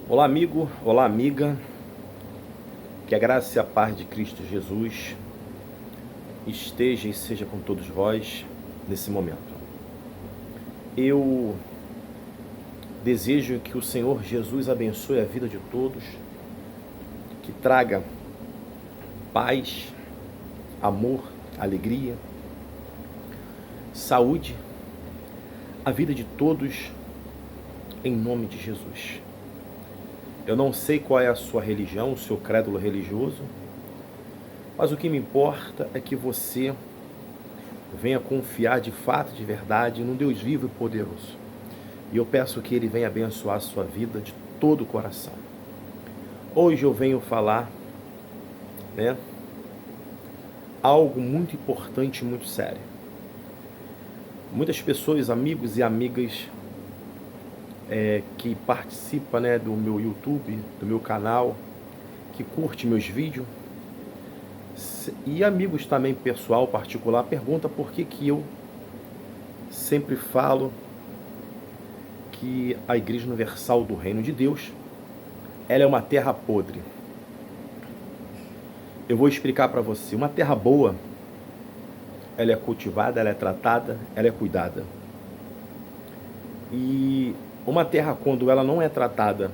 Olá, amigo, olá, amiga, que a graça e a paz de Cristo Jesus esteja e seja com todos vós nesse momento. Eu desejo que o Senhor Jesus abençoe a vida de todos, que traga paz, amor, alegria, saúde à vida de todos, em nome de Jesus. Eu não sei qual é a sua religião, o seu credo religioso, mas o que me importa é que você venha confiar de fato, de verdade, num Deus vivo e poderoso. E eu peço que Ele venha abençoar a sua vida de todo o coração. Hoje eu venho falar, algo muito importante e muito sério. Muitas pessoas, amigos e amigas, que participam do meu YouTube, do meu canal, que curte meus vídeos, e amigos também pessoal, particular, pergunta por que eu sempre falo que a Igreja Universal do Reino de Deus, ela é uma terra podre. Eu vou explicar para você. Uma terra boa, ela é cultivada, ela é tratada, ela é cuidada. E uma terra, quando ela não é tratada,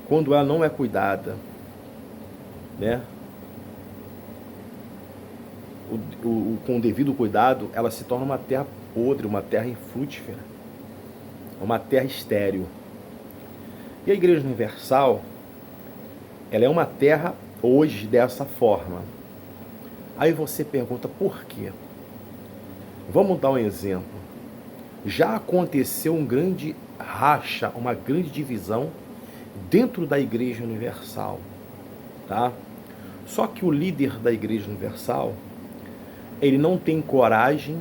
quando ela não é cuidada, com o devido cuidado, ela se torna uma terra podre, uma terra infrutífera, uma terra estéril. E a Igreja Universal, ela é uma terra hoje dessa forma. Aí você pergunta por quê? Vamos dar um exemplo. Já aconteceu um grande racha, uma grande divisão dentro da Igreja Universal, tá? Só que o líder da Igreja Universal, ele não tem coragem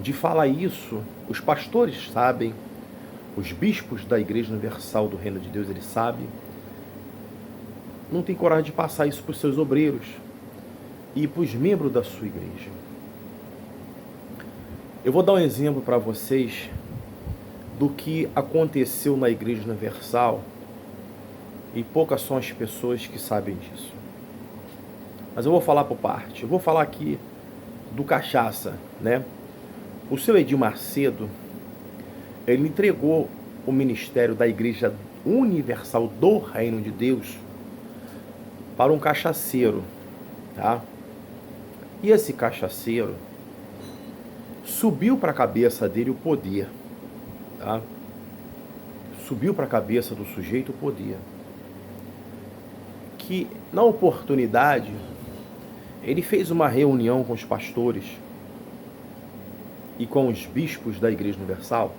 de falar isso. Os pastores sabem, os bispos da Igreja Universal do Reino de Deus, eles sabem. Não tem coragem de passar isso para os seus obreiros e para os membros da sua igreja. Eu vou dar um exemplo para vocês do que aconteceu na Igreja Universal, e poucas são as pessoas que sabem disso. Mas eu vou falar por parte. Eu vou falar aqui do Cachaça, O seu Edir Macedo, ele entregou o ministério da Igreja Universal do Reino de Deus para um cachaceiro, tá? E esse cachaceiro subiu para a cabeça dele o poder, tá? Subiu para a cabeça do sujeito o poder. Que, na oportunidade, ele fez uma reunião com os pastores e com os bispos da Igreja Universal,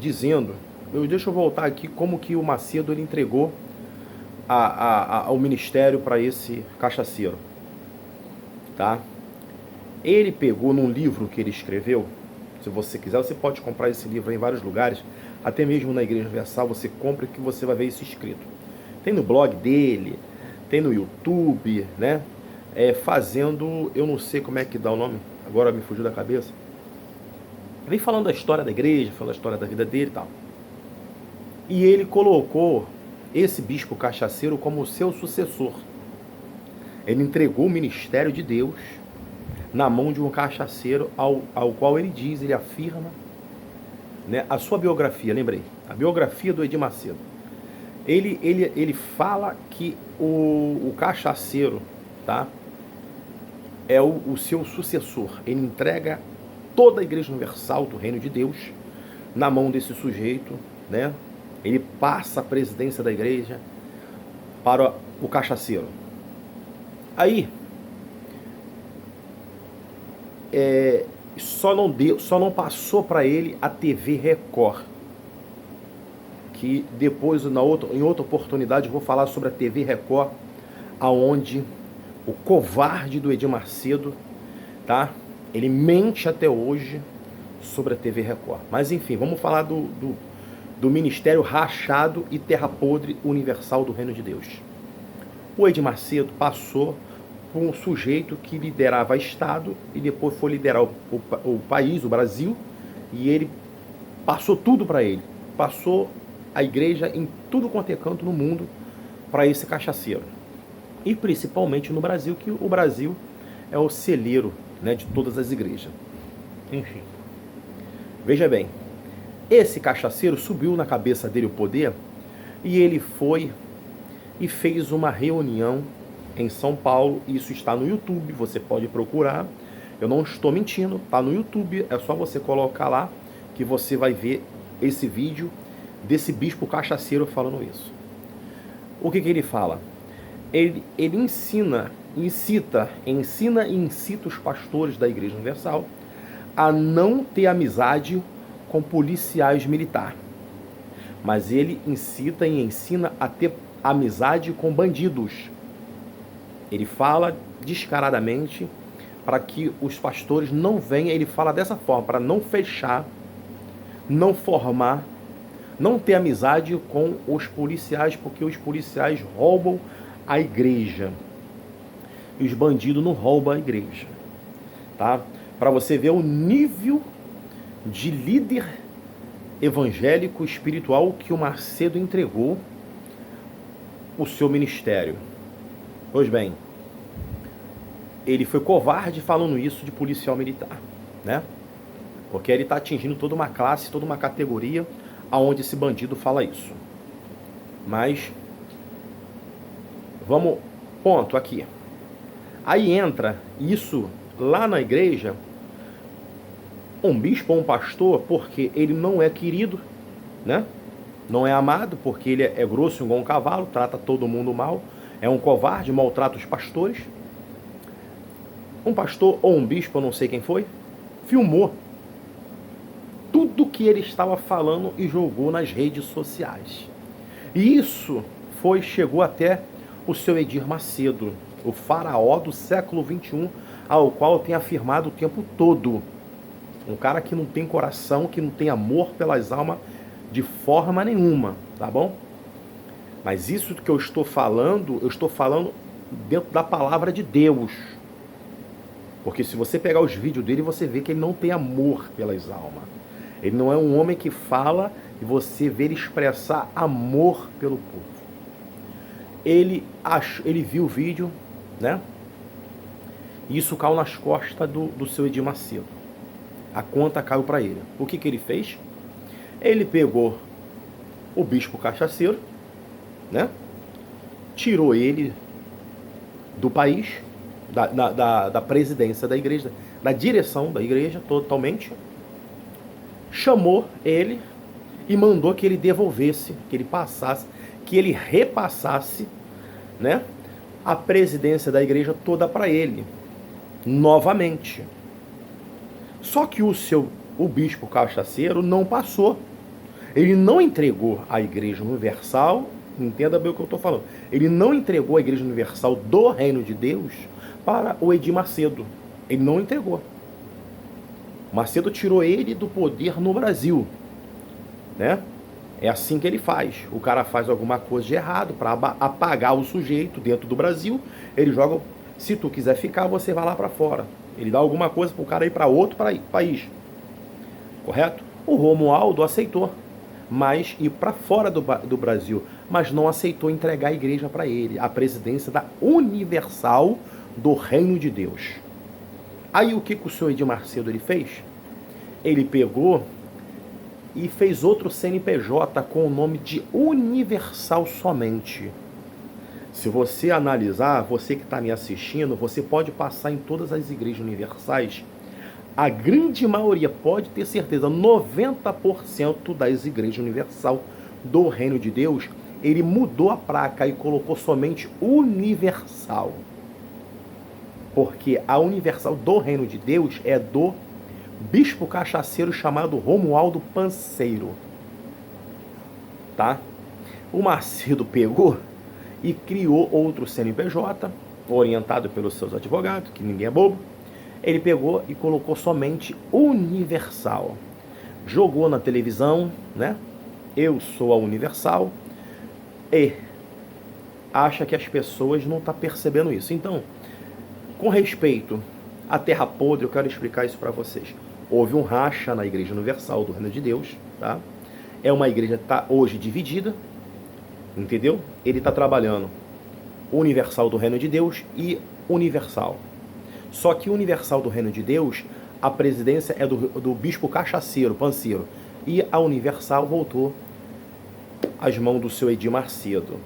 dizendo, deixa eu voltar aqui, como que o Macedo ele entregou ao ministério para esse cachaceiro, tá? Ele pegou num livro que ele escreveu. Se você quiser, você pode comprar esse livro em vários lugares, até mesmo na Igreja Universal, você compra que você vai ver isso escrito. Tem no blog dele, tem no YouTube, fazendo, eu não sei como é que dá o nome, agora me fugiu da cabeça. Vem falando da história da igreja, falando da história da vida dele e tal. E ele colocou esse bispo cachaceiro como seu sucessor. Ele entregou o ministério de Deus na mão de um cachaceiro ao qual ele diz, ele afirma, a sua biografia, lembrei, a biografia do Edir Macedo. Ele fala que o cachaceiro, tá, é o seu sucessor. Ele entrega toda a Igreja Universal do Reino de Deus na mão desse sujeito, Ele passa a presidência da igreja para o cachaceiro. Aí, só não passou para ele a TV Record, que depois, em outra oportunidade, eu vou falar sobre a TV Record, aonde o covarde do Edir Macedo, tá? Ele mente até hoje sobre a TV Record. Mas enfim, vamos falar do ministério rachado e terra podre universal do Reino de Deus. O Edir Macedo passou por um sujeito que liderava Estado e depois foi liderar o país, o Brasil, e ele passou tudo para ele. Passou a igreja em tudo quanto é canto no mundo para esse cachaceiro. E principalmente no Brasil, que o Brasil é o celeiro, né, de todas as igrejas. Enfim. Veja bem, esse cachaceiro subiu na cabeça dele o poder e ele foi e fez uma reunião em São Paulo. Isso está no YouTube, você pode procurar. Eu não estou mentindo, está no YouTube, é só você colocar lá que você vai ver esse vídeo desse bispo cachaceiro falando isso. O que ele fala? Ele incita e incita os pastores da Igreja Universal a não ter amizade com policiais militares. Mas ele incita e ensina a ter amizade com bandidos. Ele fala descaradamente para que os pastores não venham, ele fala dessa forma, para não fechar, não formar, não ter amizade com os policiais, porque os policiais roubam a igreja. E os bandidos não roubam a igreja. Tá? Para você ver o nível de líder evangélico espiritual que o Macedo entregou o seu ministério. Pois bem, ele foi covarde falando isso de policial militar, né? Porque ele está atingindo toda uma classe, toda uma categoria aonde esse bandido fala isso. Mas vamos, ponto aqui. Aí entra isso lá na igreja, um bispo ou um pastor, porque ele não é querido, né? Não é amado, porque ele é grosso igual um cavalo, trata todo mundo mal, é um covarde, maltrata os pastores. Um pastor ou um bispo, eu não sei quem foi, filmou tudo que ele estava falando e jogou nas redes sociais. E isso chegou até o seu Edir Macedo, o faraó do século XXI, ao qual tem afirmado o tempo todo. Um cara que não tem coração, que não tem amor pelas almas de forma nenhuma, tá bom? Mas isso que eu estou falando dentro da palavra de Deus. Porque se você pegar os vídeos dele, você vê que ele não tem amor pelas almas. Ele não é um homem que fala e você vê ele expressar amor pelo povo. Ele viu o vídeo, né? E isso caiu nas costas do seu Edir Macedo. A conta caiu para ele. O que ele fez? Ele pegou o bispo cachaceiro, né? Tirou ele do país, da presidência da igreja, da direção da igreja totalmente, chamou ele e mandou que ele devolvesse, que ele passasse, que ele repassasse, né, a presidência da igreja toda para ele, novamente. Só que o bispo cachaceiro não passou. Ele não entregou a Igreja Universal, entenda bem o que eu estou falando, ele não entregou a Igreja Universal do Reino de Deus para o Edir Macedo. Ele não entregou. Macedo tirou ele do poder no Brasil, né? É assim que ele faz. O cara faz alguma coisa de errado para apagar o sujeito dentro do Brasil, ele joga, se tu quiser ficar, você vai lá para fora. Ele dá alguma coisa para o cara ir para outro país. Correto? O Romualdo aceitou, mas ir para fora do Brasil, mas não aceitou entregar a igreja para ele, a presidência da Universal do Reino de Deus. Aí o que o senhor Edir Macedo ele fez? Ele pegou e fez outro CNPJ com o nome de Universal somente. Se você analisar, você que está me assistindo, você pode passar em todas as igrejas universais. A grande maioria, pode ter certeza, 90% das igrejas universal do Reino de Deus, ele mudou a placa e colocou somente Universal. Porque a Universal do Reino de Deus é do bispo cachaceiro chamado Romualdo Panseiro. Tá? O Macedo pegou e criou outro CNPJ, orientado pelos seus advogados, que ninguém é bobo. Ele pegou e colocou somente Universal. Jogou na televisão, né? Eu sou a Universal. E acha que as pessoas não estão percebendo isso. Então, com respeito à terra podre, eu quero explicar isso para vocês. Houve um racha na Igreja Universal do Reino de Deus, tá? É uma igreja que está hoje dividida, entendeu? Ele está trabalhando Universal do Reino de Deus e Universal. Só que Universal do Reino de Deus, a presidência é do bispo cachaceiro, panceiro. E a Universal voltou às mãos do seu Edir Macedo.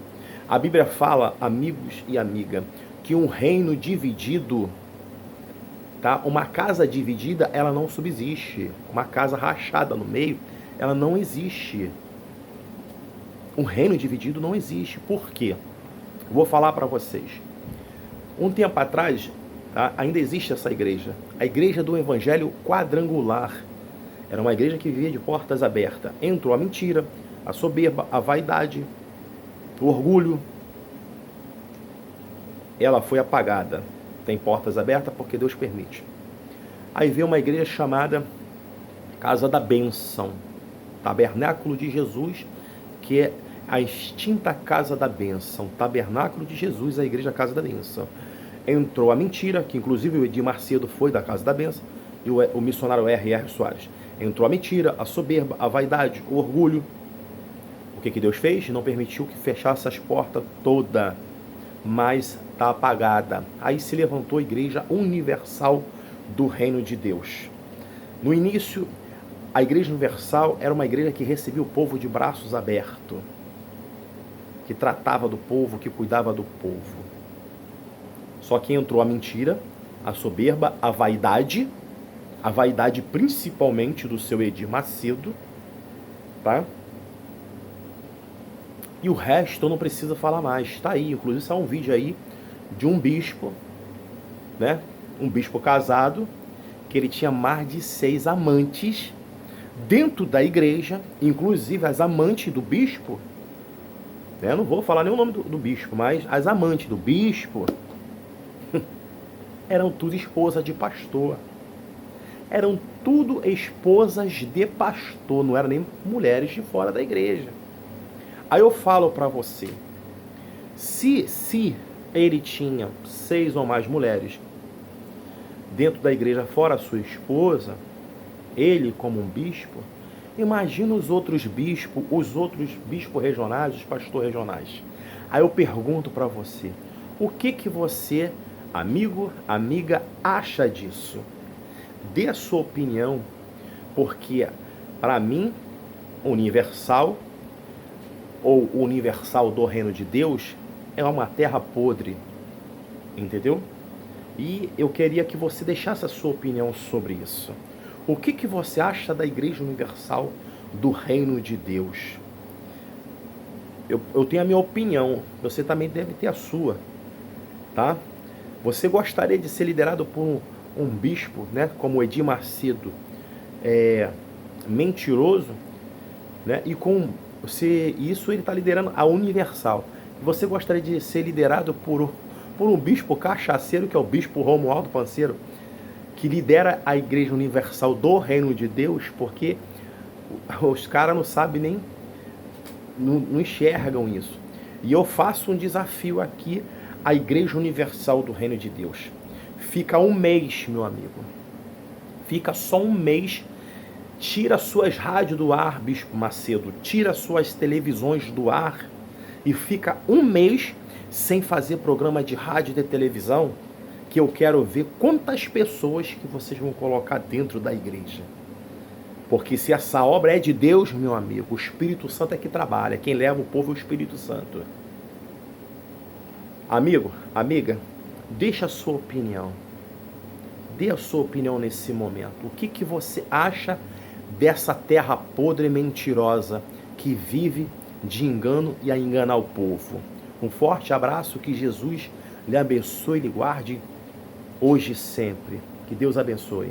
A Bíblia fala, amigos e amiga, que um reino dividido, tá? Uma casa dividida, ela não subsiste. Uma casa rachada no meio, ela não existe. Um reino dividido não existe. Por quê? Eu vou falar para vocês. Um tempo atrás, tá, ainda existe essa igreja. A igreja do Evangelho Quadrangular. Era uma igreja que vivia de portas abertas. Entrou a mentira, a soberba, a vaidade, o orgulho. Ela foi apagada. Tem portas abertas porque Deus permite. Aí veio uma igreja chamada Casa da Bênção. Tabernáculo de Jesus, que é a extinta Casa da Bênção. Tabernáculo de Jesus, a igreja Casa da Bênção. Entrou a mentira, que inclusive o Edir Macedo foi da Casa da Bênção, e o missionário R.R. Soares. Entrou a mentira, a soberba, a vaidade, o orgulho. O que Deus fez? Não permitiu que fechasse as portas todas, mas está apagada. Aí se levantou a Igreja Universal do Reino de Deus. No início, a Igreja Universal era uma igreja que recebia o povo de braços abertos, que tratava do povo, que cuidava do povo. Só que entrou a mentira, a soberba, a vaidade principalmente do seu Edir Macedo, tá? E o resto eu não preciso falar mais, está aí, inclusive saiu um vídeo aí de um bispo, né? Um bispo casado, que ele tinha mais de 6 amantes dentro da igreja, inclusive as amantes do bispo, né? Não vou falar nem o nome do bispo, mas as amantes do bispo eram tudo esposa de pastor. Eram tudo esposas de pastor, não eram nem mulheres de fora da igreja. Aí eu falo para você, se ele tinha 6 ou mais mulheres dentro da igreja, fora a sua esposa, ele como um bispo, imagina os outros bispos regionais, os pastores regionais. Aí eu pergunto para você, o que você, amigo, amiga, acha disso? Dê a sua opinião, porque para mim, Universal, ou Universal do Reino de Deus, é uma terra podre, entendeu? E eu queria que você deixasse a sua opinião sobre isso. O que você acha da Igreja Universal do Reino de Deus? Eu tenho a minha opinião, você também deve ter a sua, tá? Você gostaria de ser liderado por um bispo, né, como o Edir Macedo, mentiroso, né, e isso ele está liderando a Universal. Você gostaria de ser liderado por um bispo cachaceiro, que é o bispo Romualdo Panceiro, que lidera a Igreja Universal do Reino de Deus, porque os caras não sabem nem, não enxergam isso. E eu faço um desafio aqui à Igreja Universal do Reino de Deus. Fica um mês, meu amigo. Fica só um mês. Tira suas rádios do ar, Bispo Macedo. Tira suas televisões do ar. E fica um mês sem fazer programa de rádio e de televisão, que eu quero ver quantas pessoas que vocês vão colocar dentro da igreja. Porque se essa obra é de Deus, meu amigo, o Espírito Santo é que trabalha. Quem leva o povo é o Espírito Santo. Amigo, amiga, deixa a sua opinião. Dê a sua opinião nesse momento. O que você acha dessa terra podre e mentirosa que vive de engano e a enganar o povo? Um forte abraço, que Jesus lhe abençoe e lhe guarde hoje e sempre. Que Deus abençoe.